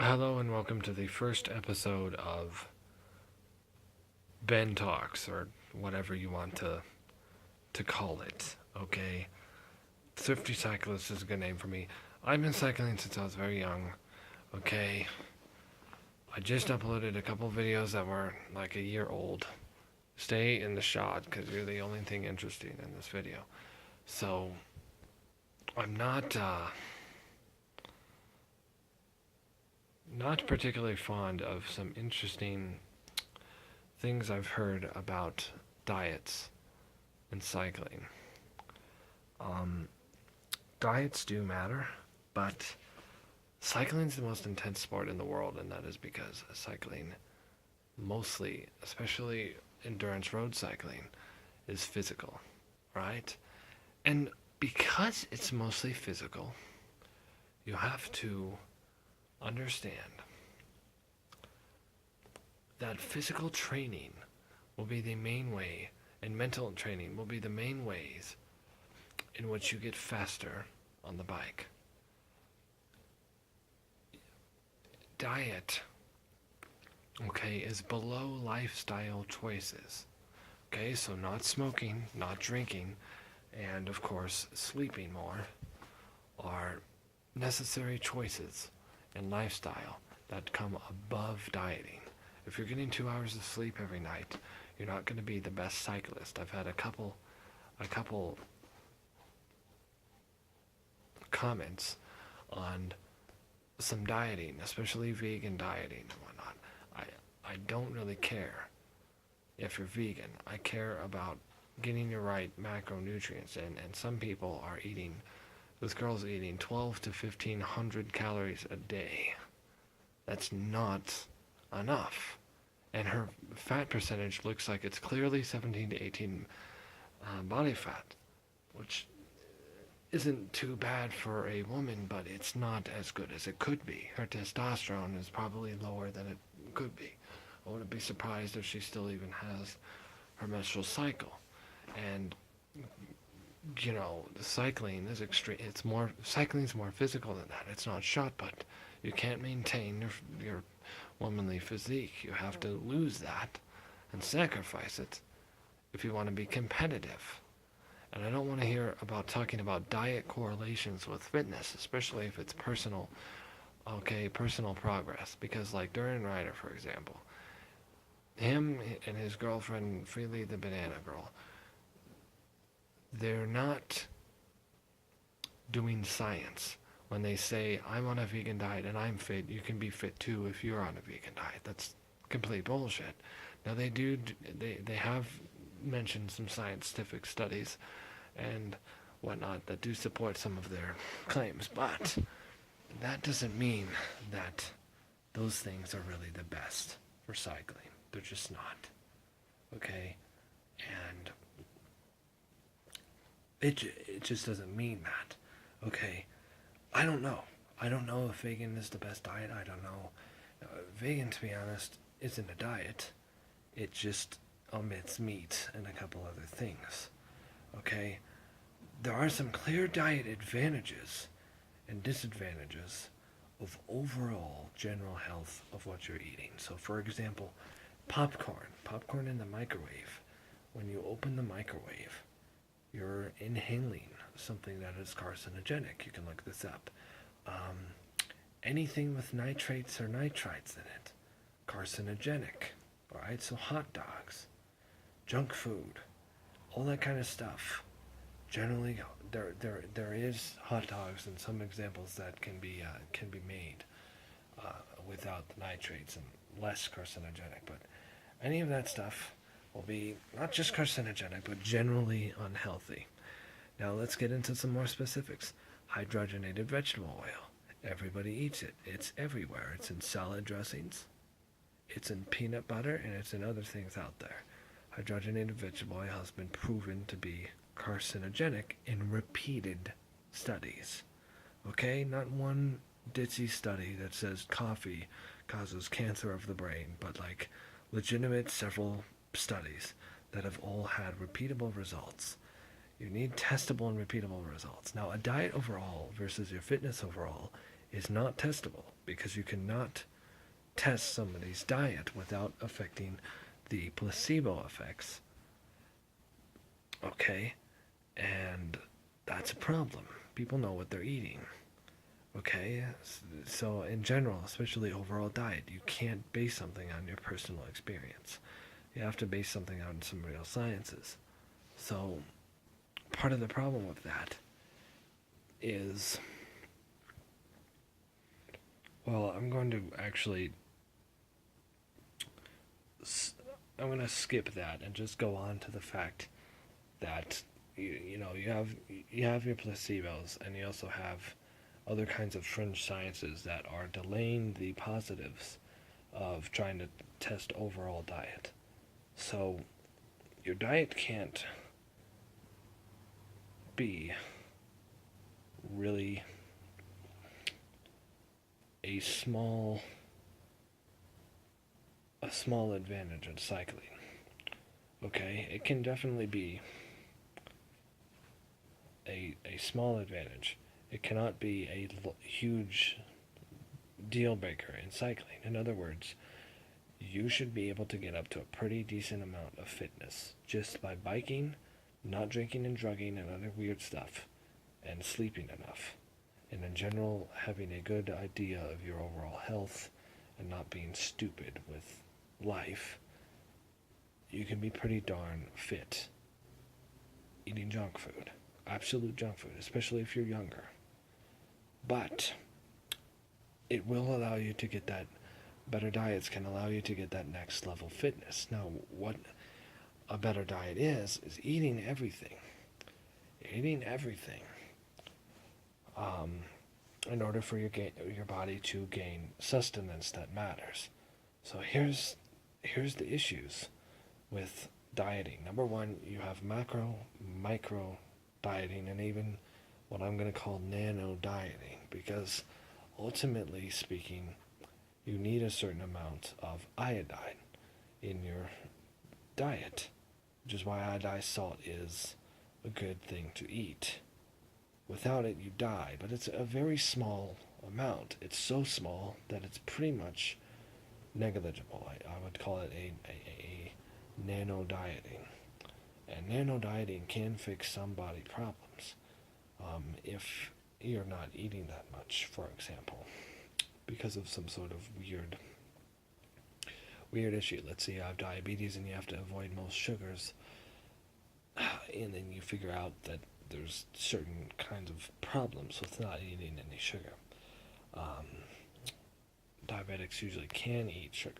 Hello and welcome to the first episode of Ben Talks, or whatever you want to call it. Okay, Thrifty Cyclist is a good name for me. I've been cycling since I was very young. Okay, I just uploaded a couple videos that were like a year old. Stay in the shot because you're the only thing interesting in this video. So I'm not particularly fond of some interesting things I've heard about diets and cycling. Um, Diets do matter, but cycling is the most intense sport in the world, and that is because cycling, mostly, especially endurance road cycling, is physical, right? And because it's mostly physical, you have to understand that physical training will be the main way, and mental training will be the main ways in which you get faster on the bike. Diet, okay, is below lifestyle choices. Okay, so not smoking, not drinking, and of course sleeping more are necessary choices in lifestyle that come above dieting. If you're getting 2 hours of sleep every night, you're not going to be the best cyclist. I've had a couple comments on some dieting, especially vegan dieting and whatnot. I don't really care if you're vegan. I care about getting your right macronutrients in, and some people are eating, this girl's eating 12 to 1500 calories a day. That's not enough. And her fat percentage looks like it's clearly 17 to 18 body fat, which isn't too bad for a woman, but it's not as good as it could be. Her testosterone is probably lower than it could be. I wouldn't be surprised if she still even has her menstrual cycle. And the cycling is extreme. Cycling's more physical than that. It's not shot put. You can't maintain your womanly physique. You have to lose that and sacrifice it if you want to be competitive. And I don't want to hear about talking about diet correlations with fitness, especially if it's personal, personal progress. Because like Duran Ryder, for example, him and his girlfriend, Freely the Banana Girl, they're not doing science. When they say, I'm on a vegan diet and I'm fit, you can be fit too if you're on a vegan diet. That's complete bullshit. Now they have mentioned some scientific studies and whatnot that do support some of their claims, but that doesn't mean that those things are really the best for cycling. They're just not. Okay? And it just doesn't mean that. Okay? I don't know. I don't know if vegan is the best diet. I don't know. Vegan, to be honest, isn't a diet. It just omits meat and a couple other things. Okay? There are some clear diet advantages and disadvantages of overall general health of what you're eating. So, for example, popcorn in the microwave. When you open the microwave, you're inhaling something that is carcinogenic. You can look this up. Anything with nitrates or nitrites in it, carcinogenic. All right, so hot dogs, junk food, all that kind of stuff. Generally, there is hot dogs and some examples that can be made without the nitrates and less carcinogenic. But any of that stuff will be not just carcinogenic, but generally unhealthy. Now let's get into some more specifics. Hydrogenated vegetable oil. Everybody eats it. It's everywhere. It's in salad dressings. It's in peanut butter, and it's in other things out there. Hydrogenated vegetable oil has been proven to be carcinogenic in repeated studies. Okay? Not one ditzy study that says coffee causes cancer of the brain, but like legitimate several studies that have all had repeatable results. You need testable and repeatable results. Now, a diet overall versus your fitness overall is not testable because you cannot test somebody's diet without affecting the placebo effects. Okay? And that's a problem. People know what they're eating. Okay? So, in general, especially overall diet, you can't base something on your personal experience. You have to base something on some real sciences. So, part of the problem with that is, well, I'm going to actually, I'm going to skip that and just go on to the fact that you have your placebos, and you also have other kinds of fringe sciences that are delaying the positives of trying to test overall diet. So your diet can't be really a small advantage in cycling. Okay, it can definitely be a small advantage. It cannot be a huge deal breaker in cycling. In other words, you should be able to get up to a pretty decent amount of fitness just by biking, not drinking and drugging and other weird stuff, and sleeping enough. And in general, having a good idea of your overall health and not being stupid with life, you can be pretty darn fit eating junk food. Absolute junk food, especially if you're younger. But it will allow you to get that, better diets can allow you to get that next level fitness. Now, what a better diet is eating everything. Eating everything. In order for your body to gain sustenance that matters. So here's the issues with dieting. Number one, you have macro, micro dieting, and even what I'm going to call nano dieting, because ultimately speaking, you need a certain amount of iodine in your diet, which is why iodized salt is a good thing to eat. Without it, you die, but it's a very small amount. It's so small that it's pretty much negligible. I would call it a nano dieting. And nano dieting can fix some body problems if you're not eating that much, for example, because of some sort of weird issue. Let's say you have diabetes and you have to avoid most sugars, and then you figure out that there's certain kinds of problems with not eating any sugar. Diabetics usually can eat sugar.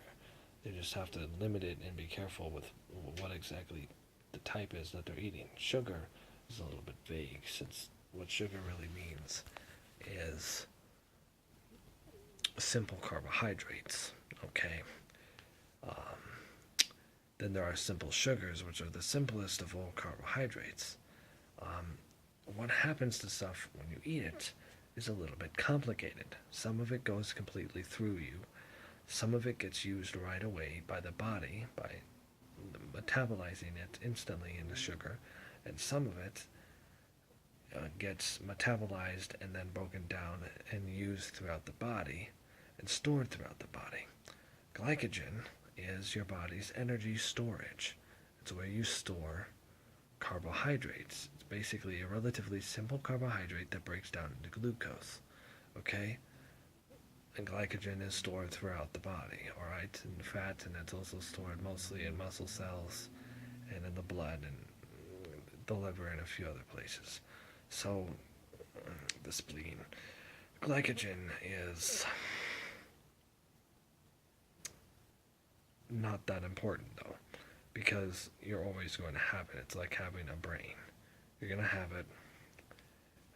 They just have to limit it and be careful with what exactly the type is that they're eating. Sugar is a little bit vague, since what sugar really means is simple carbohydrates. Okay. Then there are simple sugars, which are the simplest of all carbohydrates. What happens to stuff when you eat it is a little bit complicated. Some of it goes completely through you. Some of it gets used right away by the body, by metabolizing it instantly into sugar, and some of it gets metabolized and then broken down and used throughout the body and stored throughout the body. Glycogen is your body's energy storage. It's where you store carbohydrates. It's basically a relatively simple carbohydrate that breaks down into glucose. Okay? And glycogen is stored throughout the body, alright? In fat, and it's also stored mostly in muscle cells and in the blood and the liver and a few other places. So, the spleen. Glycogen is not that important, though, because you're always going to have it. It's like having a brain. You're going to have it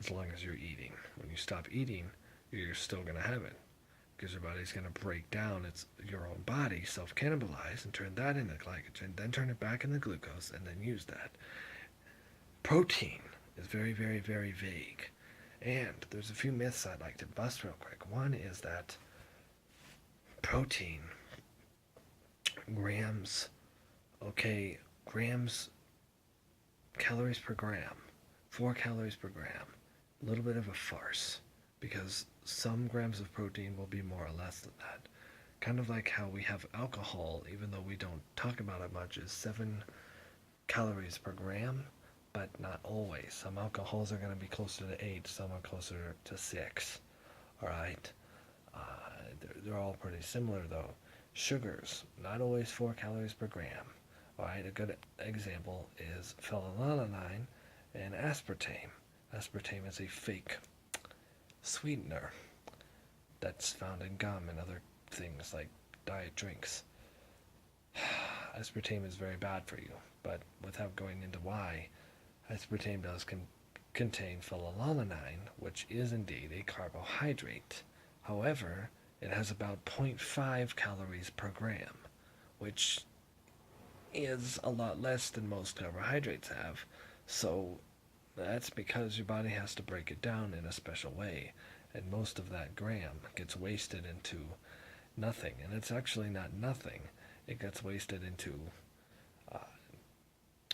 as long as you're eating. When you stop eating, you're still going to have it, because your body's going to break down your own body, self-cannibalize, and turn that into glycogen, then turn it back into glucose, and then use that. Protein is very, very, very vague. And there's a few myths I'd like to bust real quick. One is that protein, grams, calories per gram, 4 calories per gram, a little bit of a farce, because some grams of protein will be more or less than that. Kind of like how we have alcohol, even though we don't talk about it much, is 7 calories per gram, but not always. Some alcohols are going to be closer to 8, some are closer to 6. Alright? Uh, they're all pretty similar though. Sugars, not always 4 calories per gram. Alright, a good example is phenylalanine and aspartame. Aspartame is a fake sweetener that's found in gum and other things like diet drinks. Aspartame is very bad for you, but without going into why, aspartame does contain phenylalanine, which is indeed a carbohydrate. However, it has about 0.5 calories per gram, which is a lot less than most carbohydrates have. So that's because your body has to break it down in a special way, and most of that gram gets wasted into nothing. And it's actually not nothing, it gets wasted into uh,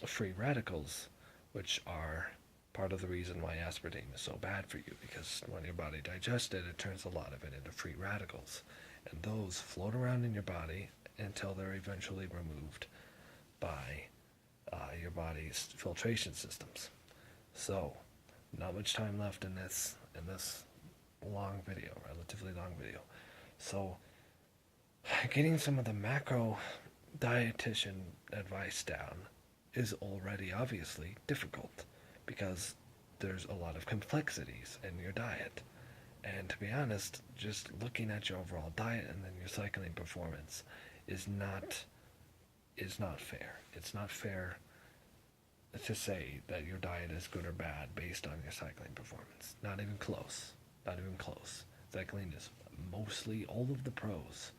free radicals, which are part of the reason why aspartame is so bad for you, because when your body digests it, it turns a lot of it into free radicals, and those float around in your body until they're eventually removed by your body's filtration systems. So, not much time left in this long video, relatively long video. So, getting some of the macro dietitian advice down is already obviously difficult because there's a lot of complexities in your diet. And to be honest, just looking at your overall diet and then your cycling performance is not fair. It's not fair to say that your diet is good or bad based on your cycling performance. Not even close. Not even close. Cycling is mostly all of the pros,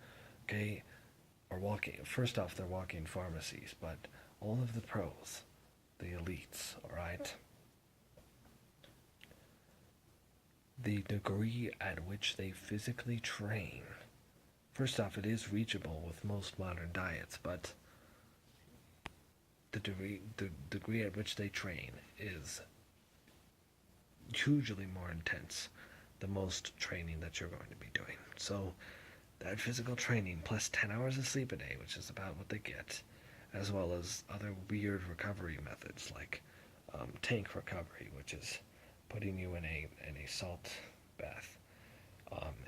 okay, are walking. First off, they're walking pharmacies, but all of the pros, the elites, alright? The degree at which they physically train. First off, it is reachable with most modern diets, but the degree at which they train is hugely more intense than most training that you're going to be doing. So that physical training plus 10 hours of sleep a day, which is about what they get, as well as other weird recovery methods like tank recovery, which is putting you in a salt bath,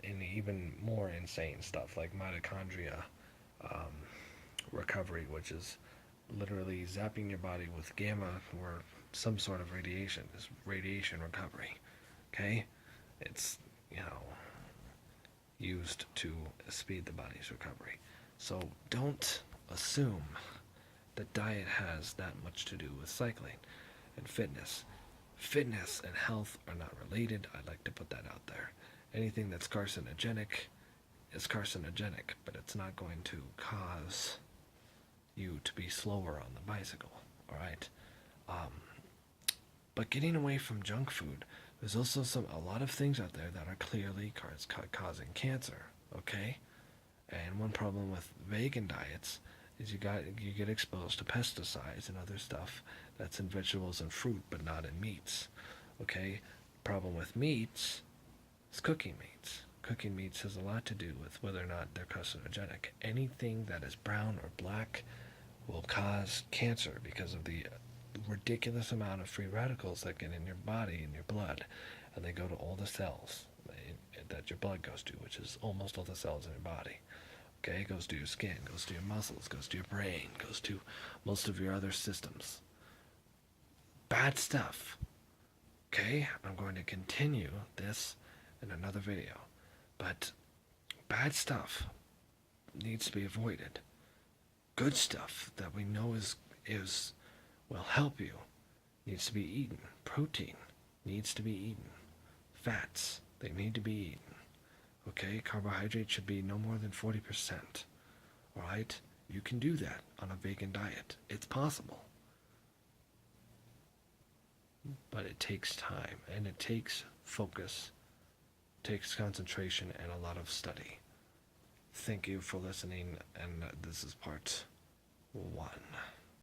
and even more insane stuff like mitochondria recovery, which is literally zapping your body with gamma or some sort of radiation. This radiation recovery, okay? It's, used to speed the body's recovery. So don't assume that diet has that much to do with cycling and fitness. Fitness and health are not related. I'd like to put that out there. Anything that's carcinogenic is carcinogenic, but it's not going to cause you to be slower on the bicycle, alright? But getting away from junk food, there's also a lot of things out there that are clearly causing cancer, okay? And one problem with vegan diets is you get exposed to pesticides and other stuff that's in vegetables and fruit, but not in meats, okay? Problem with meats is cooking meats. Cooking meats has a lot to do with whether or not they're carcinogenic. Anything that is brown or black will cause cancer because of the ridiculous amount of free radicals that get in your body, in your blood, and they go to all the cells that your blood goes to, which is almost all the cells in your body. Okay, it goes to your skin, goes to your muscles, goes to your brain, goes to most of your other systems. Bad stuff. Okay, I'm going to continue this in another video, but bad stuff needs to be avoided. Good stuff that we know will help you needs to be eaten. Protein needs to be eaten. Fats, they need to be eaten. Okay, carbohydrates should be no more than 40%. Alright? You can do that on a vegan diet. It's possible. But it takes time, and it takes focus, takes concentration, and a lot of study. Thank you for listening, and this is part 1.